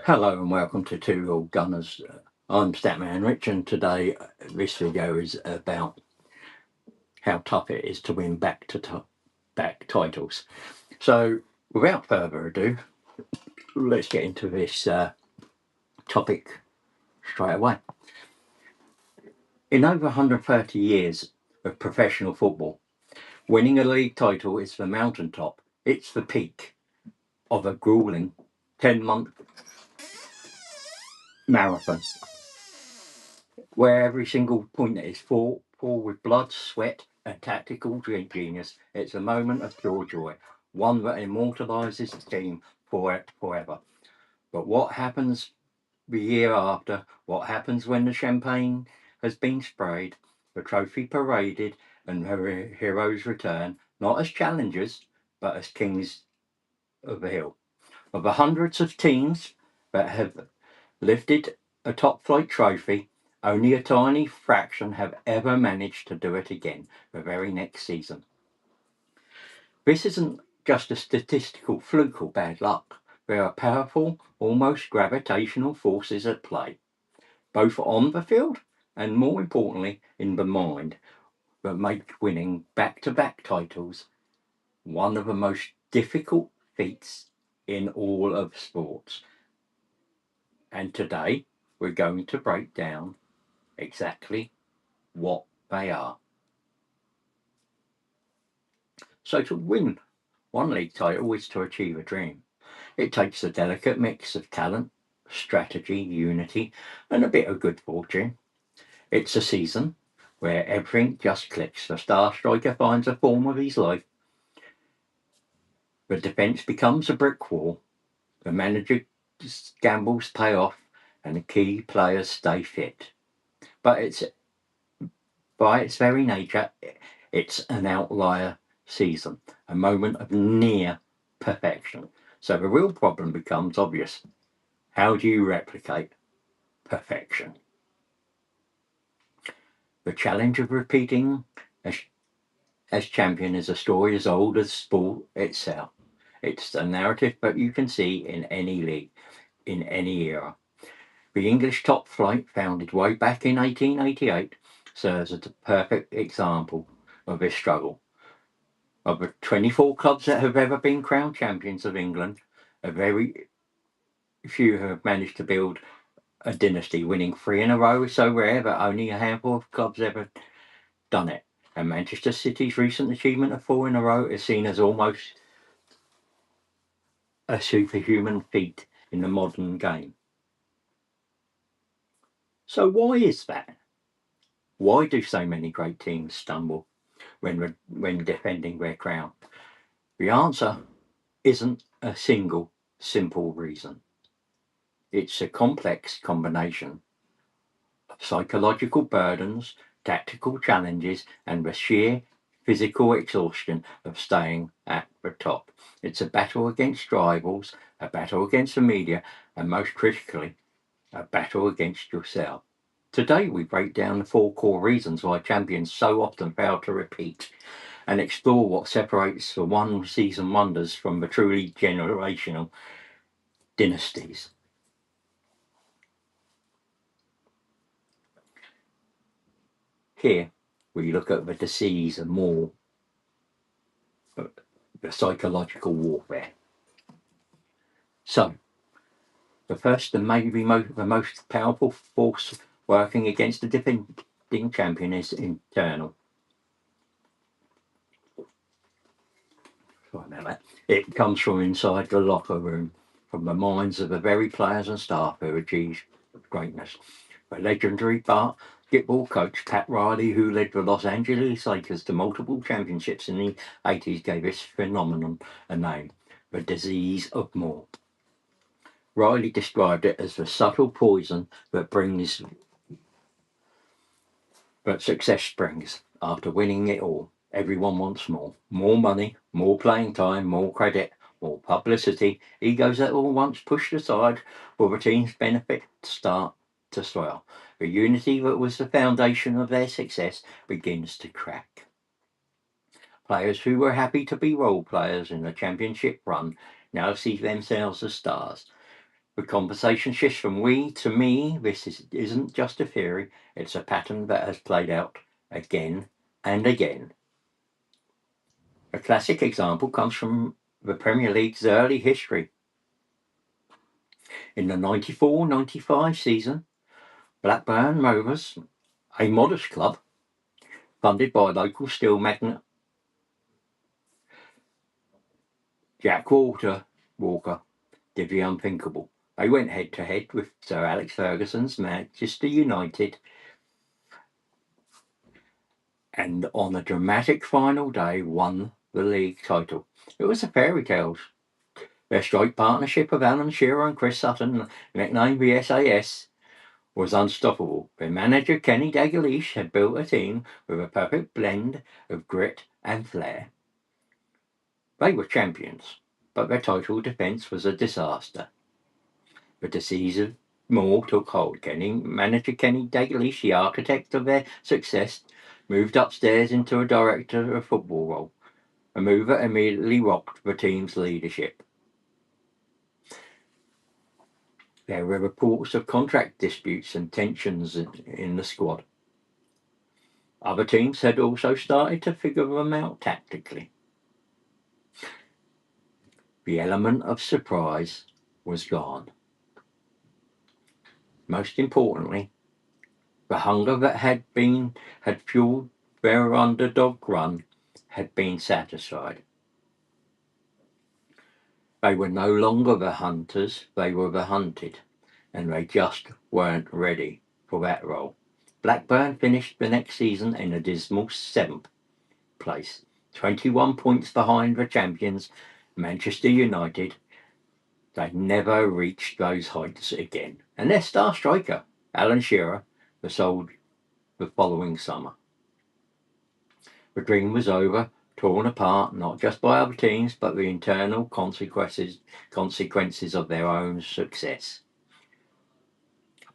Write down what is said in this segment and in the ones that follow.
Hello and welcome to Two Old Gunners. I'm Statman Rich, and today this video is about how tough it is to win back titles. So without further ado, let's get into this topic straight away. In over 130 years of professional football, winning a league title is the mountaintop. It's the peak of a grueling 10-month marathon, where every single point is fought for with blood, sweat, and tactical genius. It's a moment of pure joy, one that immortalises the team forever. But what happens the year after? What happens when the champagne has been sprayed, the trophy paraded, and her heroes return, not as challengers, but as kings of the hill? Of the hundreds of teams that have lifted a top flight trophy, only a tiny fraction have ever managed to do it again the very next season. This isn't just a statistical fluke or bad luck. There are powerful, almost gravitational forces at play, both on the field and, more importantly, in the mind, that make winning back-to-back titles one of the most difficult feats in all of sports. And today we're going to break down exactly what they are. So to win one league title is to achieve a dream. It takes a delicate mix of talent, strategy, unity, and a bit of good fortune. It's a season where everything just clicks. The star striker finds a form of his life. The defence becomes a brick wall. The manager gambles pay off, and the key players stay fit. But it's by its very nature, it's an outlier season, a moment of near perfection. So the real problem becomes obvious. How do you replicate perfection? The challenge of repeating as champion is a story as old as sport itself. It's a narrative that you can see in any league, in any era. The English top flight, founded way back in 1888, serves as a perfect example of this struggle. Of the 24 clubs that have ever been crowned champions of England, a very few have managed to build a dynasty. Winning 3 in a row is so rare that only a handful of clubs ever done it. And Manchester City's recent achievement of 4 in a row is seen as almost a superhuman feat in the modern game. So why is that? Why do so many great teams stumble when defending their crown? The answer isn't a single simple reason. It's a complex combination of psychological burdens, tactical challenges, and the sheer physical exhaustion of staying at the top. It's a battle against rivals, a battle against the media, and most critically, a battle against yourself. Today we break down the 4 core reasons why champions so often fail to repeat, and explore what separates the one-season wonders from the truly generational dynasties. Here we look at the disease and more the psychological warfare. So, the first and maybe the most powerful force working against the defending champion is internal. Sorry about that. It comes from inside the locker room, from the minds of the very players and staff who achieve greatness. The legendary basketball coach Pat Riley, who led the Los Angeles Lakers to multiple championships in the 80s, gave this phenomenon a name: the disease of more. Riley described it as the subtle poison that success brings after winning it all. Everyone wants more. More money, more playing time, more credit, more publicity. Egos that were once pushed aside for the team's benefit start to swell. The unity that was the foundation of their success begins to crack. Players who were happy to be role players in the championship run now see themselves as stars. The conversation shifts from we to me. Isn't just a theory, it's a pattern that has played out again and again. A classic example comes from the Premier League's early history. In the 94-95 season, Blackburn Rovers, a modest club funded by local steel magnate Jack Walker, did the unthinkable. They went head to head with Sir Alex Ferguson's Manchester United, and on a dramatic final day won the league title. It was a fairy tale. Their strike partnership of Alan Shearer and Chris Sutton, nicknamed the SAS, was unstoppable. Their manager Kenny Dalglish had built a team with a perfect blend of grit and flair. They were champions, but their title defence was a disaster. The decisive more took hold. Manager Kenny Dalglish, the architect of their success, moved upstairs into a director of football role, a move that immediately rocked the team's leadership. There were reports of contract disputes and tensions in the squad. Other teams had also started to figure them out tactically. The element of surprise was gone. Most importantly, the hunger that had fueled their underdog run had been satisfied. They were no longer the hunters, they were the hunted, and they just weren't ready for that role. Blackburn finished the next season in a dismal 7th place, 21 points behind the champions, Manchester United. They never reached those heights again, and their star striker, Alan Shearer, was sold the following summer. The dream was over, torn apart not just by other teams, but the internal consequences of their own success.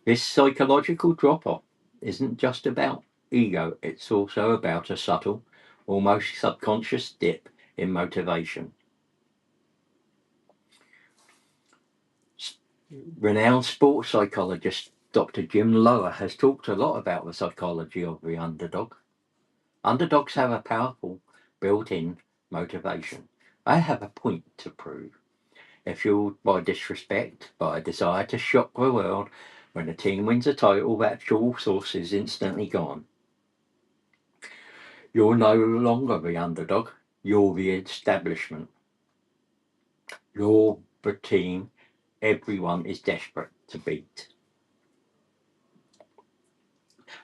This psychological drop-off isn't just about ego, it's also about a subtle, almost subconscious dip in motivation. Renowned sports psychologist Dr. Jim Lower has talked a lot about the psychology of the underdog. Underdogs have a powerful built-in motivation. They have a point to prove. They're fueled by disrespect, by a desire to shock the world. When a team wins a title, that fuel source is instantly gone. You're no longer the underdog, you're the establishment. You're the team everyone is desperate to beat.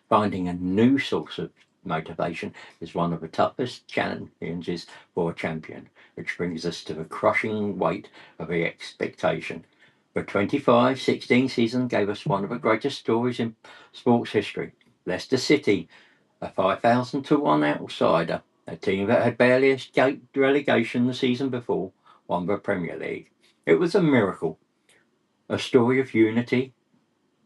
Finding a new source of motivation is one of the toughest challenges for a champion, which brings us to the crushing weight of the expectation. The 25-16 season gave us one of the greatest stories in sports history. Leicester City, a 5,000-1 outsider, a team that had barely escaped relegation the season before, won the Premier League. It was a miracle, a story of unity,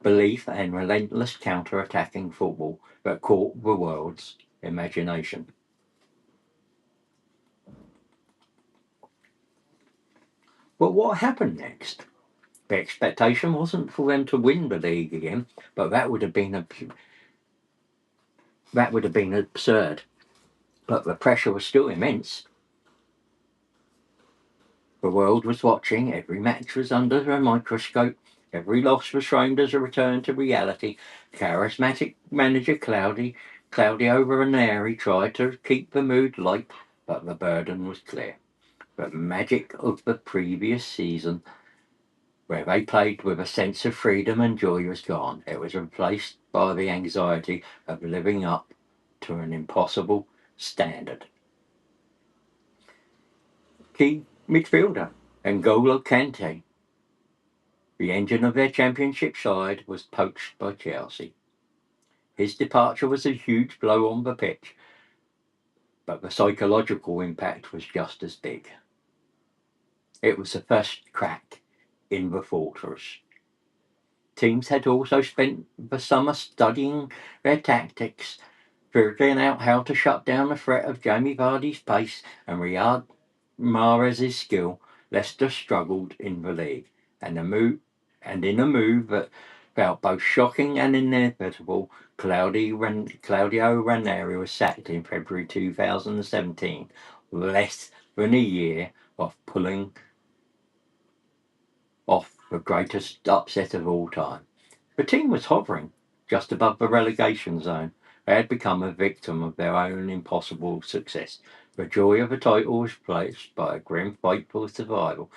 belief and relentless counter-attacking football that caught the world's imagination. But what happened next? The expectation wasn't for them to win the league again, but that would have been absurd. But the pressure was still immense. The world was watching, every match was under a microscope, every loss was framed as a return to reality. Charismatic manager Claudio Ranieri tried to keep the mood light, but the burden was clear. The magic of the previous season, where they played with a sense of freedom and joy, was gone. It was replaced by the anxiety of living up to an impossible standard. Key midfielder N'Golo Kante, the engine of their championship side, was poached by Chelsea. His departure was a huge blow on the pitch, but the psychological impact was just as big. It was the first crack in the fortress. Teams had also spent the summer studying their tactics, figuring out how to shut down the threat of Jamie Vardy's pace and Riyad Mahrez's skill. Leicester struggled in the league, and the And in a move that felt both shocking and inevitable, Claudio Ranieri was sacked in February 2017, less than a year of pulling off the greatest upset of all time. The team was hovering just above the relegation zone. They had become a victim of their own impossible success. The joy of the title was replaced by a grim fight for survival,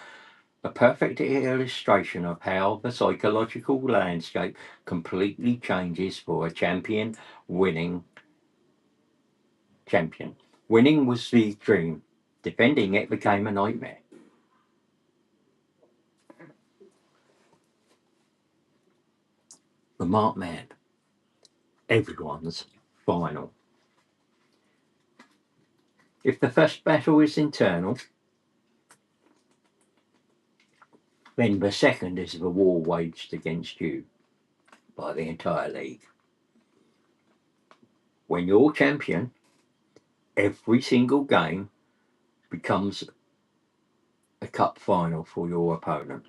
a perfect illustration of how the psychological landscape completely changes for a winning champion. Winning was the dream. Defending it became a nightmare. The marked man. Everyone's final. If the first battle is internal, then the second is the war waged against you by the entire league. When you're champion, every single game becomes a cup final for your opponent.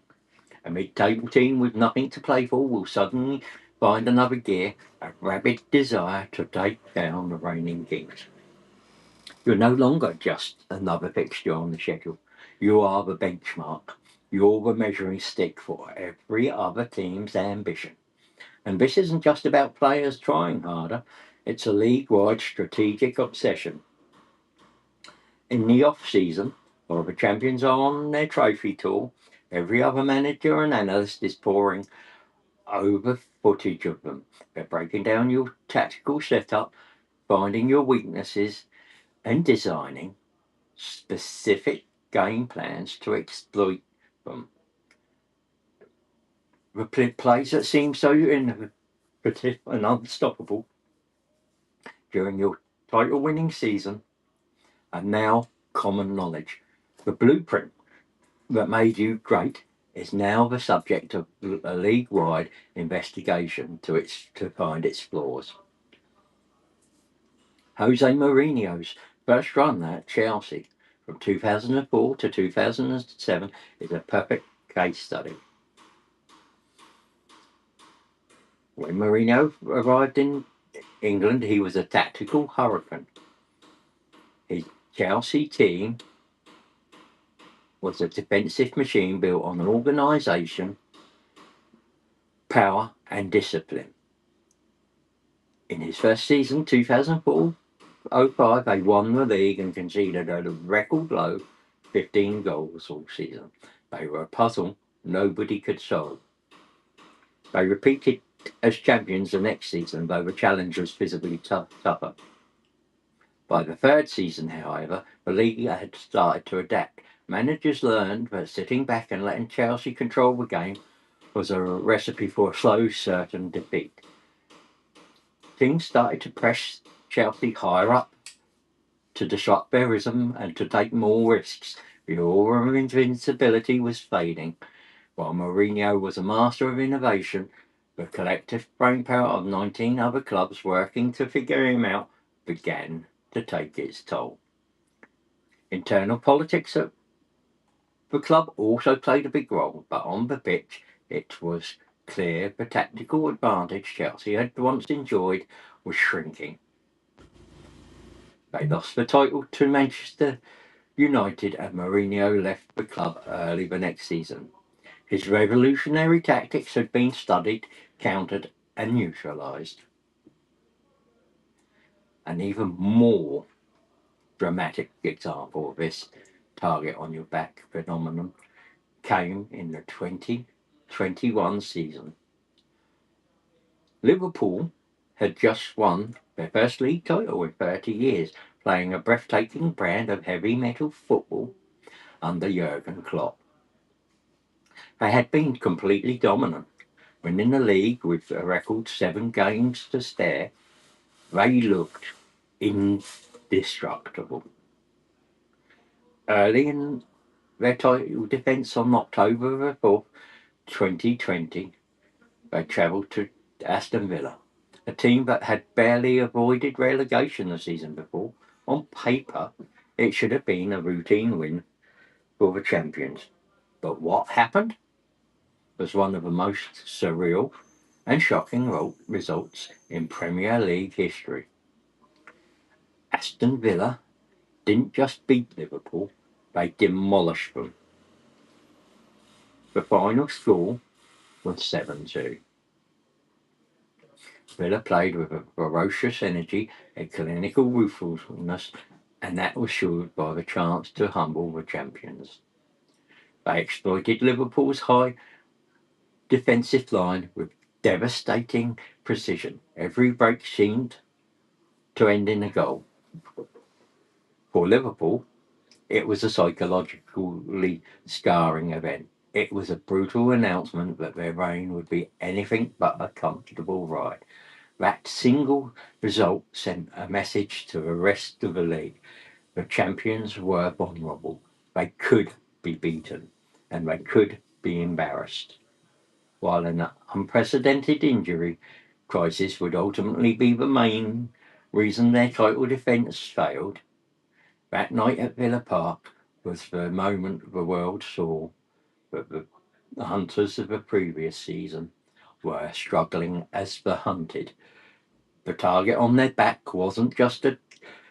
A mid-table team with nothing to play for will suddenly find another gear, a rabid desire to take down the reigning kings. You're no longer just another fixture on the schedule. You are the benchmark. You're the measuring stick for every other team's ambition. And this isn't just about players trying harder, it's a league-wide strategic obsession. In the off-season, while the champions are on their trophy tour, every other manager and analyst is pouring over footage of them. They're breaking down your tactical setup, finding your weaknesses, and designing specific game plans to exploit them. The plays that seem so innovative and unstoppable during your title winning season are now common knowledge. The blueprint that made you great is now the subject of a league wide investigation to find its flaws. Jose Mourinho's first run at Chelsea from 2004 to 2007 is a perfect case study. When Mourinho arrived in England, he was a tactical hurricane. His Chelsea team was a defensive machine built on organisation, power, and discipline. In his first season, 2004-05, they won the league and conceded a record low 15 goals all season. They were a puzzle nobody could solve. They repeated as champions the next season, though the challenge was visibly tougher. By the third season, however, the league had started to adapt. Managers learned that sitting back and letting Chelsea control the game was a recipe for a slow, certain defeat. Teams started to press Chelsea higher up to disrupt their rhythm and to take more risks. The aura of invincibility was fading. While Mourinho was a master of innovation, the collective brainpower of 19 other clubs working to figure him out began to take its toll. Internal politics at the club also played a big role, but on the pitch it was clear the tactical advantage Chelsea had once enjoyed was shrinking. They lost the title to Manchester United and Mourinho left the club early the next season. His revolutionary tactics had been studied, countered, and neutralised. An even more dramatic example of this target on your back phenomenon came in the 2021 season. Liverpool had just won their first league title in 30 years, playing a breathtaking brand of heavy metal football under Jurgen Klopp. They had been completely dominant, winning the league with a record 7 games to spare. They looked indestructible. Early in their title defence on October the 4th, 2020, they travelled to Aston Villa, a team that had barely avoided relegation the season before. On paper, it should have been a routine win for the champions. But what happened? was one of the most surreal and shocking results in Premier League history. Aston Villa didn't just beat Liverpool, they demolished them. The final score was 7-2. Villa played with a ferocious energy and clinical ruthlessness, and that was fueled by the chance to humble the champions. They exploited Liverpool's high defensive line with devastating precision. Every break seemed to end in a goal. For Liverpool, it was a psychologically scarring event. It was a brutal announcement that their reign would be anything but a comfortable ride. That single result sent a message to the rest of the league. The champions were vulnerable. They could be beaten and they could be embarrassed. While an unprecedented injury crisis would ultimately be the main reason their title defence failed, that night at Villa Park was the moment the world saw that the hunters of the previous season were struggling as the hunted. The target on their back wasn't just a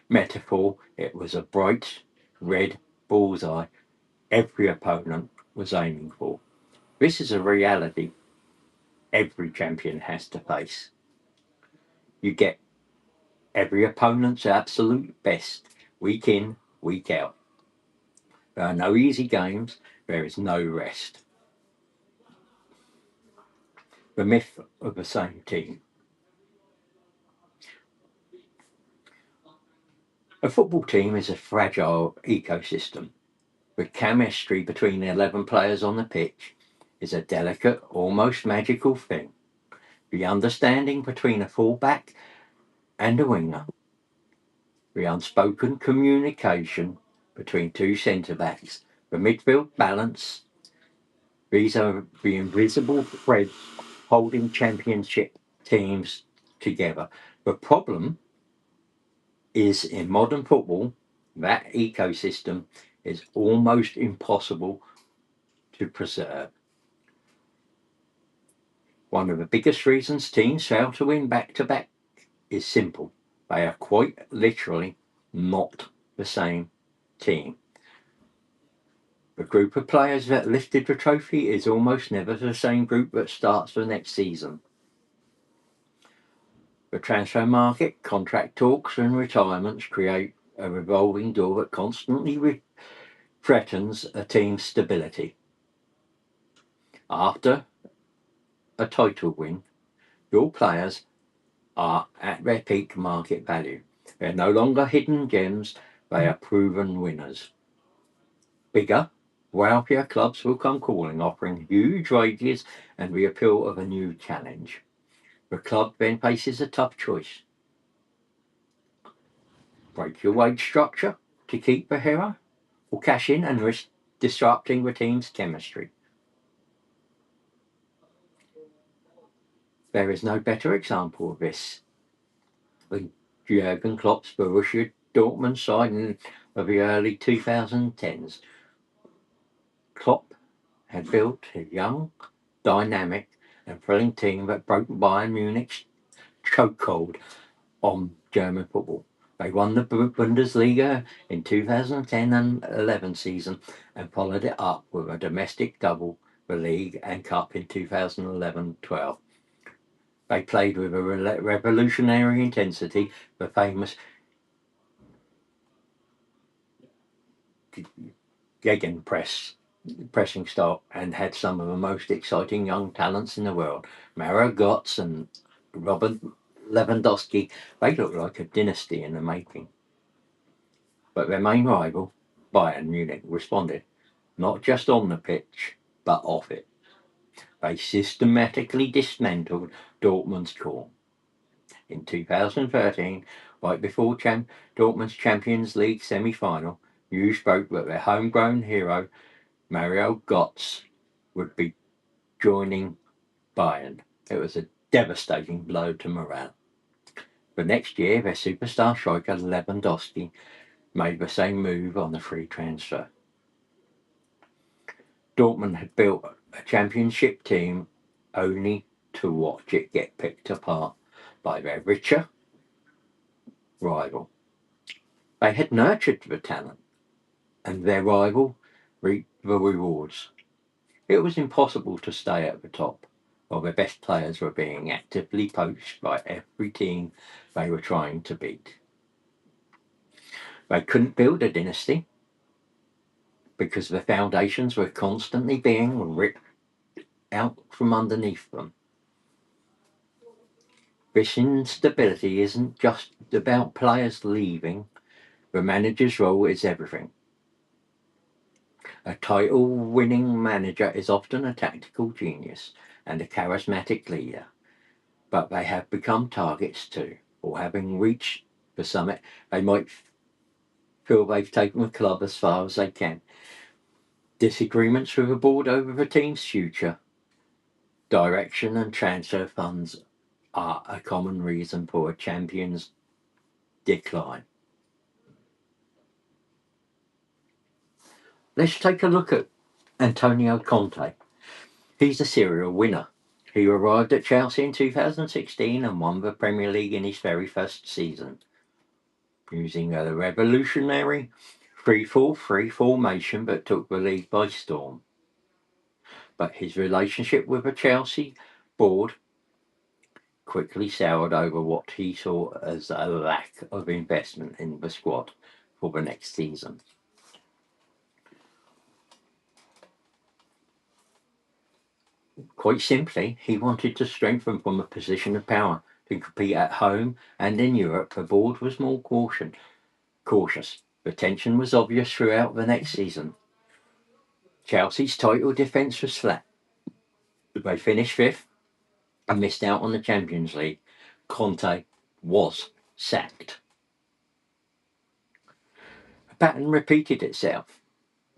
metaphor, it was a bright red bullseye every opponent was aiming for. This is a reality every champion has to face. You get every opponent's absolute best, week in, week out. There are no easy games, there is no rest. The myth of the same team. A football team is a fragile ecosystem. The chemistry between the 11 players on the pitch is a delicate, almost magical thing. The understanding between a fullback and a winger, the unspoken communication between two centre backs, the midfield balance, these are the invisible threads holding championship teams together. The problem is in modern football, that ecosystem is almost impossible to preserve. One of the biggest reasons teams fail to win back to back is simple. They are quite literally not the same team. The group of players that lifted the trophy is almost never the same group that starts the next season. The transfer market, contract talks, and retirements create a revolving door that constantly threatens a team's stability. After a title win, your players are at their peak market value. They're no longer hidden gems, they are proven winners. Bigger, wealthier clubs will come calling, offering huge wages and the appeal of a new challenge. The club then faces a tough choice. Break your wage structure to keep the hero, or cash in and risk disrupting the team's chemistry. There is no better example of this than Jurgen Klopp's Borussia Dortmund side in the early 2010s. Klopp had built a young, dynamic, and thrilling team that broke Bayern Munich's chokehold on German football. They won the Bundesliga in 2010 and 11 season and followed it up with a domestic double, the league and cup in 2011-12. They played with a revolutionary intensity, the famous Gegenpress pressing style, and had some of the most exciting young talents in the world. Mario Götze and Robert Lewandowski, they look like a dynasty in the making. But their main rival, Bayern Munich, responded, not just on the pitch, but off it. They systematically dismantled Dortmund's core. In 2013, right before Dortmund's Champions League semi-final, news broke that their homegrown hero, Mario Götze, would be joining Bayern. It was a devastating blow to morale. The next year, their superstar striker Lewandowski made the same move on the free transfer. Dortmund had built a championship team only to watch it get picked apart by their richer rival. They had nurtured the talent, and their rival reaped the rewards. It was impossible to stay at the top, while the best players were being actively poached by every team they were trying to beat. They couldn't build a dynasty because the foundations were constantly being ripped out from underneath them. This instability isn't just about players leaving, the manager's role is everything. A title winning manager is often a tactical genius and a charismatic leader, but they have become targets too, or having reached the summit, they might feel they've taken the club as far as they can. Disagreements with the board over the team's future, direction, and transfer funds are a common reason for a champion's decline. Let's take a look at Antonio Conte. He's a serial winner. He arrived at Chelsea in 2016 and won the Premier League in his very first season, using a revolutionary 3-4-3 formation that took the league by storm. But his relationship with the Chelsea board quickly soured over what he saw as a lack of investment in the squad for the next season. Quite simply, he wanted to strengthen from a position of power to compete at home and in Europe. The board was more cautious. The tension was obvious throughout the next season. Chelsea's title defence was flat. They finished fifth and missed out on the Champions League. Conte was sacked. The pattern repeated itself.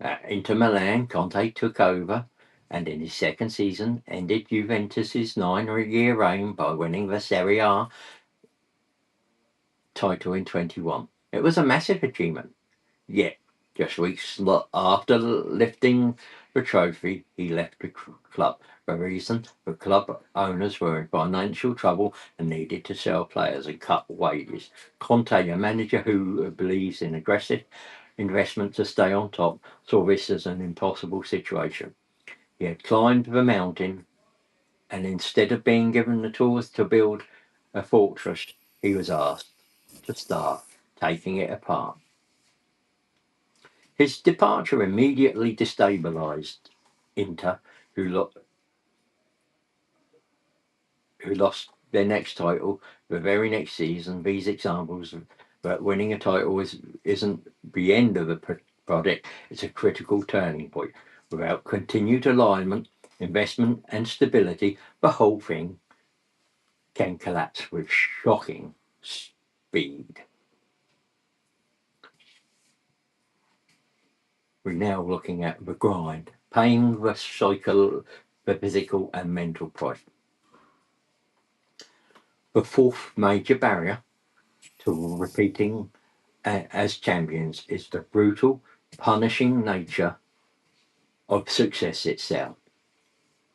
At Inter Milan, Conte took over and in his second season ended Juventus's 9-year reign by winning the Serie A title in 21. It was a massive achievement. Yet, just weeks after lifting the trophy, he left the club. The reason, the club owners were in financial trouble and needed to sell players and cut wages. Conte, a manager who believes in aggressive investment to stay on top, saw this as an impossible situation. He had climbed the mountain, and instead of being given the tools to build a fortress, he was asked to start taking it apart. His departure immediately destabilised Inter, who lost their next title the very next season. These examples that winning a title isn't the end of the project, it's a critical turning point. Without continued alignment, investment and stability, the whole thing can collapse with shocking speed. We're now looking at the grind, paying the physical and mental price. The fourth major barrier to repeating as champions is the brutal, punishing nature of success itself.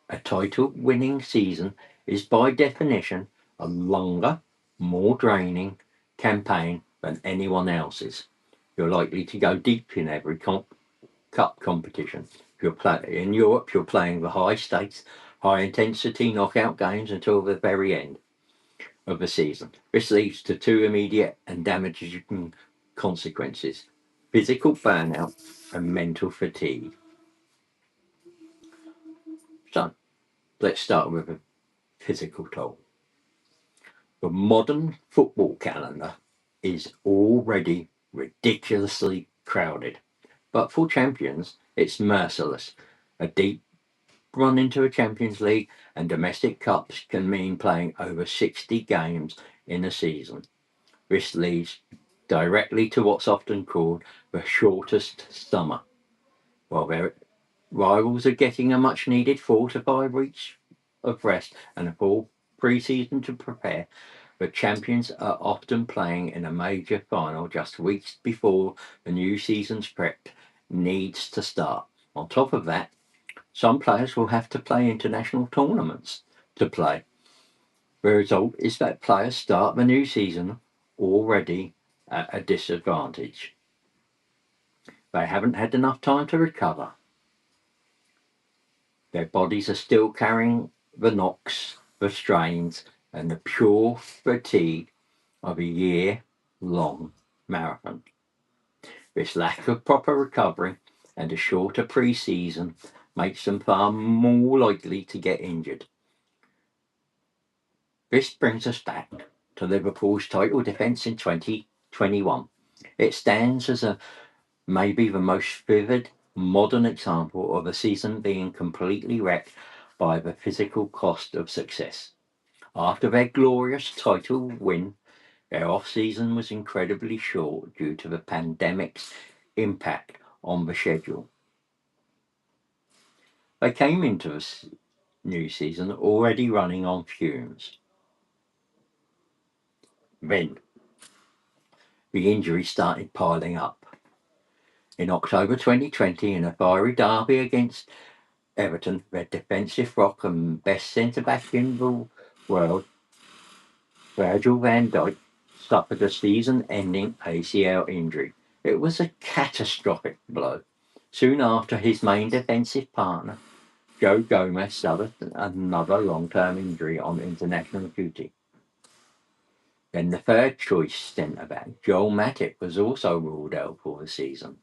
A title winning season is by definition a longer, more draining campaign than anyone else's. You're likely to go deep in every cup competition. In Europe, you're playing the high stakes, high intensity knockout games until the very end of the season. This leads to two immediate and damaging consequences: physical burnout and mental fatigue. So, let's start with a physical toll. The modern football calendar is already ridiculously crowded, but for champions, it's merciless. A deep run into a Champions League and domestic cups can mean playing over 60 games in a season. This leads directly to what's often called the shortest summer. While their rivals are getting a much needed 4 to 5 weeks of rest and a full pre-season to prepare, the champions are often playing in a major final just weeks before the new season's prep needs to start. On top of that, Some players will have to play international tournaments to play. The result is that players start the new season already at a disadvantage. They haven't had enough time to recover. Their bodies are still carrying the knocks, the strains, and the pure fatigue of a year-long marathon. This lack of proper recovery and a shorter pre-season makes them far more likely to get injured. This brings us back to Liverpool's title defence in 2021. It stands as maybe the most vivid modern example of a season being completely wrecked by the physical cost of success. After their glorious title win, their off-season was incredibly short due to the pandemic's impact on the schedule. They came into the new season already running on fumes. Then the injuries started piling up. In October 2020, in a fiery derby against Everton, their defensive rock and best centre-back in the world, Virgil van Dijk, suffered a season-ending ACL injury. It was a catastrophic blow. Soon after, his main defensive partner, Joe Gomez, suffered another long-term injury on international duty. Then the third choice centre-back, Joel Matip, was also ruled out for the season.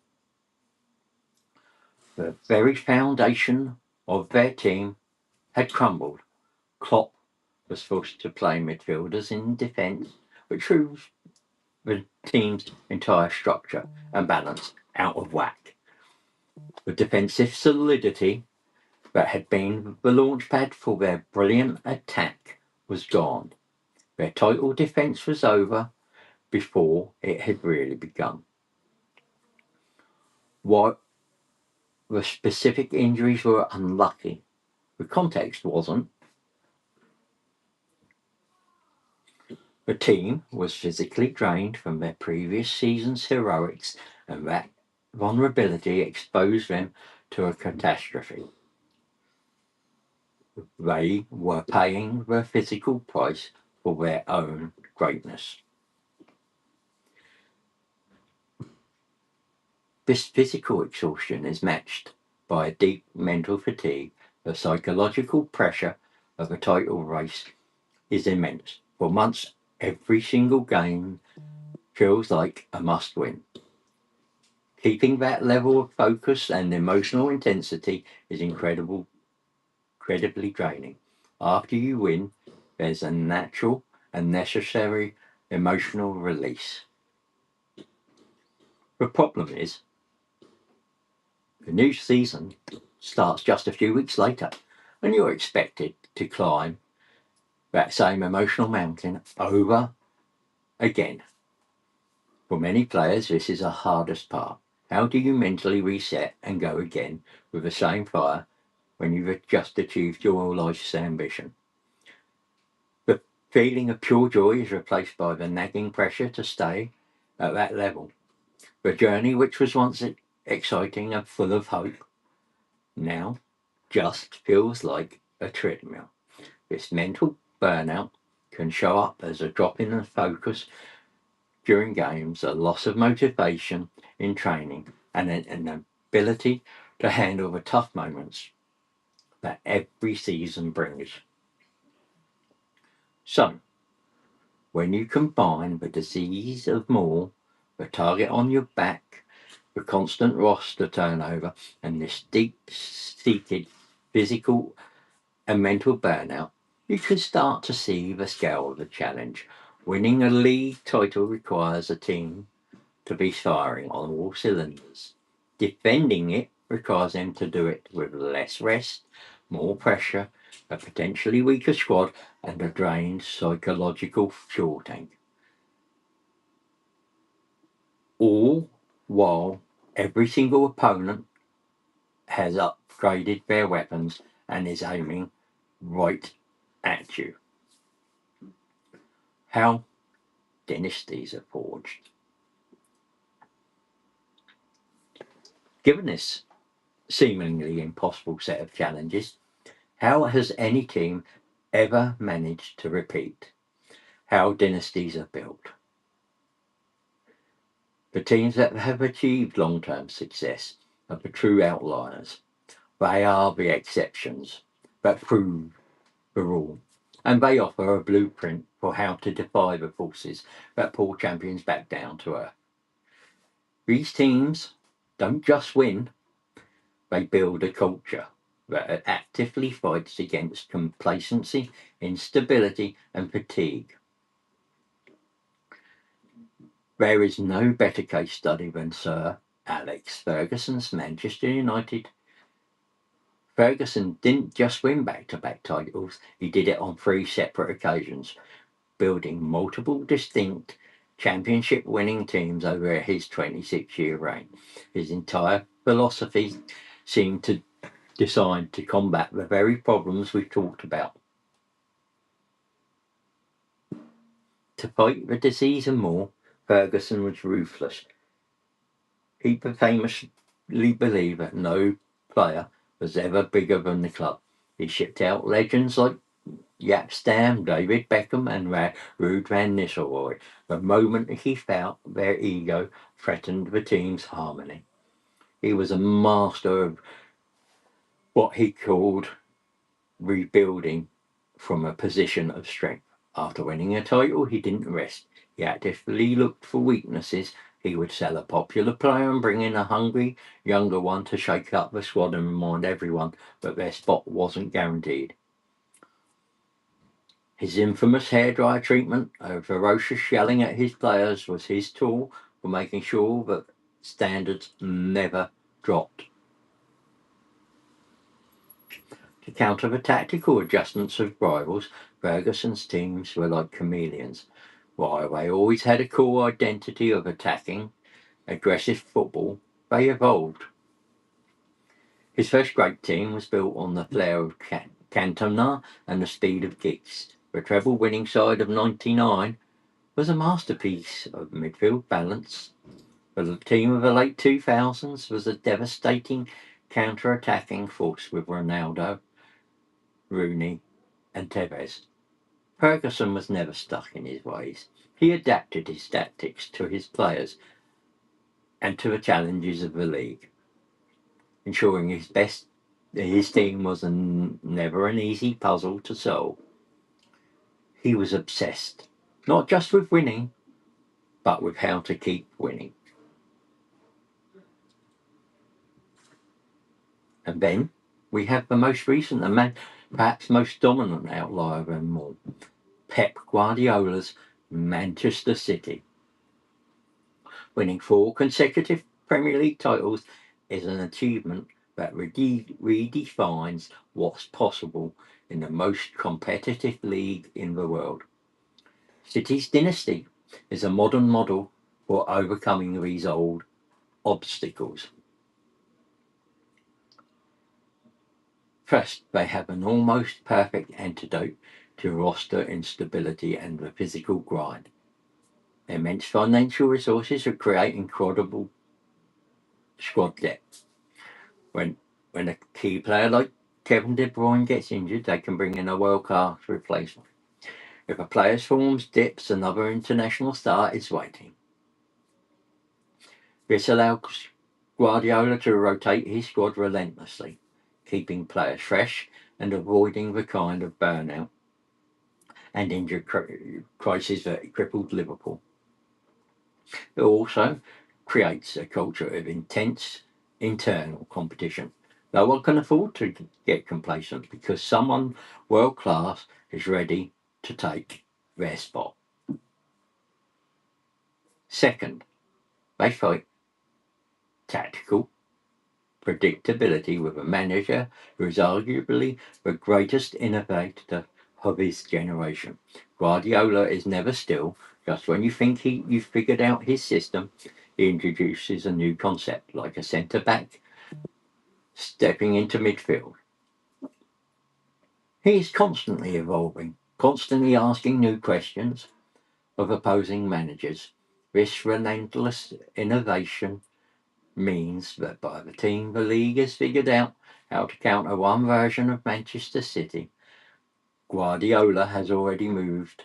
The very foundation of their team had crumbled. Klopp was forced to play midfielders in defence, which threw the team's entire structure and balance out of whack. The defensive solidity that had been the launchpad for their brilliant attack was gone. Their title defence was over before it had really begun. While the specific injuries were unlucky, the context wasn't. The team was physically drained from their previous season's heroics, and that vulnerability exposed them to a catastrophe. They were paying the physical price for their own greatness. This physical exhaustion is matched by a deep mental fatigue. The psychological pressure of a title race is immense. For months, every single game feels like a must win. Keeping that level of focus and emotional intensity is incredibly draining. After you win, there's a natural and necessary emotional release. The problem is, the new season starts just a few weeks later, and you're expected to climb that same emotional mountain over again. For many players, this is the hardest part. How do you mentally reset and go again with the same fire when you've just achieved your life's ambition? The feeling of pure joy is replaced by the nagging pressure to stay at that level. The journey, which was once exciting and full of hope, now just feels like a treadmill. This mental burnout can show up as a drop in the focus during games, a loss of motivation in training, and an ability to handle the tough moments that every season brings. So, when you combine the disease of more, the target on your back, the constant roster turnover, and this deep-seated physical and mental burnout, you can start to see the scale of the challenge. Winning a league title requires a team to be firing on all cylinders. Defending it requires them to do it with less rest, more pressure, a potentially weaker squad, and a drained psychological fuel tank. All while every single opponent has upgraded their weapons and is aiming right at you. How dynasties are forged. Given this seemingly impossible set of challenges. How has any team ever managed to repeat? How dynasties are built? The teams that have achieved long-term success are the true outliers. They are the exceptions that prove the rule, and they offer a blueprint for how to defy the forces that pull champions back down to earth. These teams don't just win, they build a culture that actively fights against complacency, instability, and fatigue. There is no better case study than Sir Alex Ferguson's Manchester United. Ferguson didn't just win back-to-back titles, he did it on three separate occasions, building multiple distinct championship-winning teams over his 26-year reign. His entire philosophy seemed to designed to combat the very problems we've talked about. To fight the disease and more, Ferguson was ruthless. He famously believed that no player was ever bigger than the club. He shipped out legends like Jaap Stam, David Beckham, and Ruud van Nistelrooy the moment he felt their ego threatened the team's harmony. He was a master of what he called rebuilding from a position of strength. After winning a title, he didn't rest. He actively looked for weaknesses. He would sell a popular player and bring in a hungry, younger one to shake up the squad and remind everyone that their spot wasn't guaranteed. His infamous hairdryer treatment and ferocious yelling at his players was his tool for making sure that standards never dropped. To counter the tactical adjustments of rivals, Ferguson's teams were like chameleons. While they always had a core identity of attacking, aggressive football, they evolved. His first great team was built on the flair of Cantona and the speed of Giggs. The treble-winning side of '99 was a masterpiece of midfield balance. The team of the late 2000s was a devastating counter-attacking force with Ronaldo, Rooney, and Tevez. Ferguson was never stuck in his ways. He adapted his tactics to his players and to the challenges of the league, ensuring his team was never an easy puzzle to solve. He was obsessed, not just with winning, but with how to keep winning. And then we have the most recent and perhaps most dominant outlier of them all, Pep Guardiola's Manchester City. Winning 4 consecutive Premier League titles is an achievement that redefines what's possible in the most competitive league in the world. City's dynasty is a modern model for overcoming these old obstacles. First, they have an almost perfect antidote to roster instability and the physical grind. Immense financial resources to create incredible squad depth. When a key player like Kevin De Bruyne gets injured, they can bring in a world-class replacement. If a player's form dips, another international star is waiting. This allows Guardiola to rotate his squad relentlessly, keeping players fresh and avoiding the kind of burnout and injury crisis that crippled Liverpool. It also creates a culture of intense internal competition. No one can afford to get complacent because someone world class is ready to take their spot. Second, they fight tactical predictability with a manager who is arguably the greatest innovator of his generation. Guardiola is never still. Just when you think you've figured out his system, he introduces a new concept, like a centre-back stepping into midfield. He is constantly evolving, constantly asking new questions of opposing managers. This relentless innovation means that by the team the league has figured out how to counter one version of Manchester City, Guardiola has already moved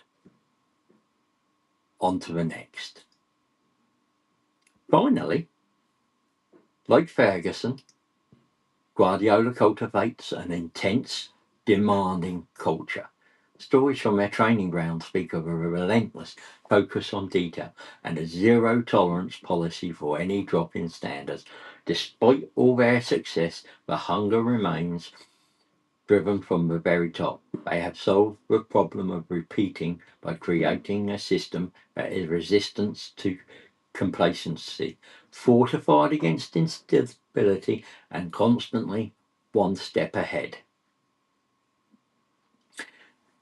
on to the next. Finally, like Ferguson, Guardiola cultivates an intense, demanding culture. Stories from their training ground speak of a relentless focus on detail and a zero tolerance policy for any drop in standards. Despite all their success, the hunger remains, driven from the very top. They have solved the problem of repeating by creating a system that is resistant to complacency, fortified against instability, and constantly one step ahead.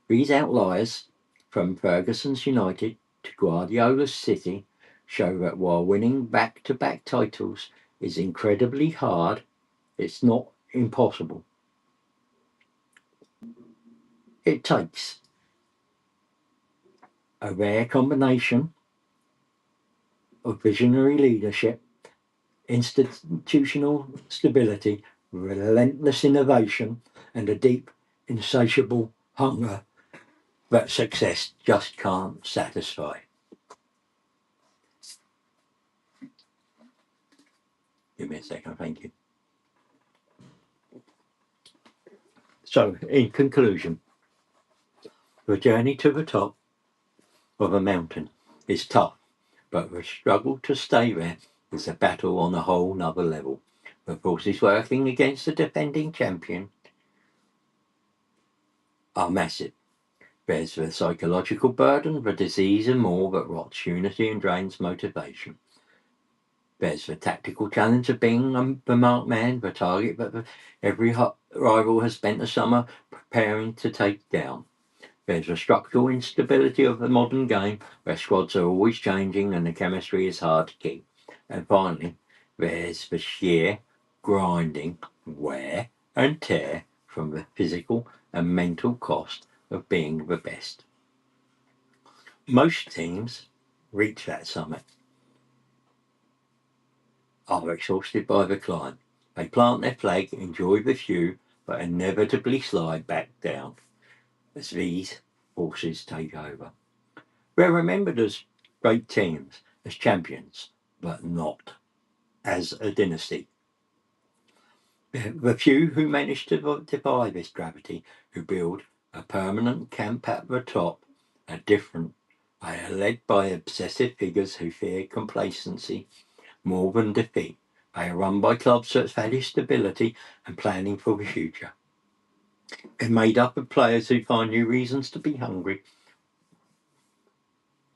These outliers, from Ferguson's United to Guardiola's City, show that while winning back-to-back titles is incredibly hard, it's not impossible. It takes a rare combination of visionary leadership, institutional stability, relentless innovation, and a deep, insatiable hunger that success just can't satisfy. Give me a second, thank you. So, in conclusion, the journey to the top of a mountain is tough, but the struggle to stay there is a battle on a whole nother level. The forces working against the defending champion are massive. There's the psychological burden, the disease and more that rots unity and drains motivation. There's the tactical challenge of being the marked man, the target that every rival has spent the summer preparing to take down. There's the structural instability of the modern game, where squads are always changing and the chemistry is hard to keep. And finally, there's the sheer grinding wear and tear from the physical and mental cost of being the best. Most teams reach that summit, are exhausted by the climb. They plant their flag, enjoy the view, but inevitably slide back down as these forces take over. They're remembered as great teams, as champions, but not as a dynasty. The few who manage to defy this gravity, who build a permanent camp at the top, are different. They are led by obsessive figures who fear complacency more than defeat. They are run by clubs that value stability and planning for the future. They're made up of players who find new reasons to be hungry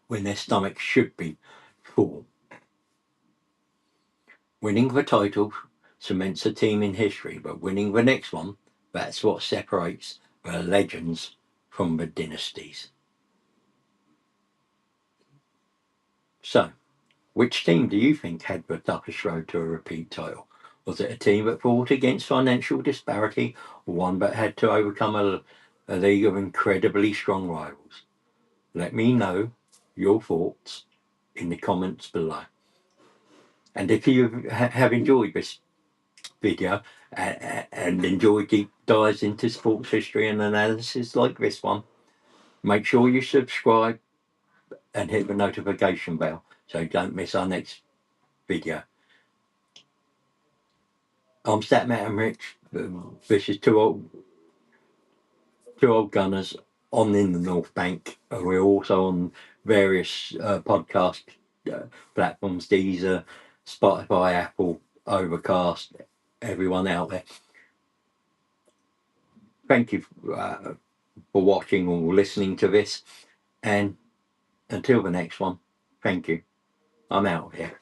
when their stomachs should be full. Winning the title cements a team in history, but winning the next one, that's what separates the legends from the dynasties. So, which team do you think had the toughest road to a repeat title? Was it a team that fought against financial disparity, or one that had to overcome a league of incredibly strong rivals? Let me know your thoughts in the comments below. And if you have enjoyed this video and enjoy deep dives into sports history and analysis like this one, make sure you subscribe and hit the notification bell so you don't miss our next video. I'm Statman and Rich. This is two old gunners on in the North Bank. We're also on various podcast platforms, Deezer, Spotify, Apple, Overcast, everyone out there. Thank you for watching or listening to this, and until the next one, thank you. I'm out of here.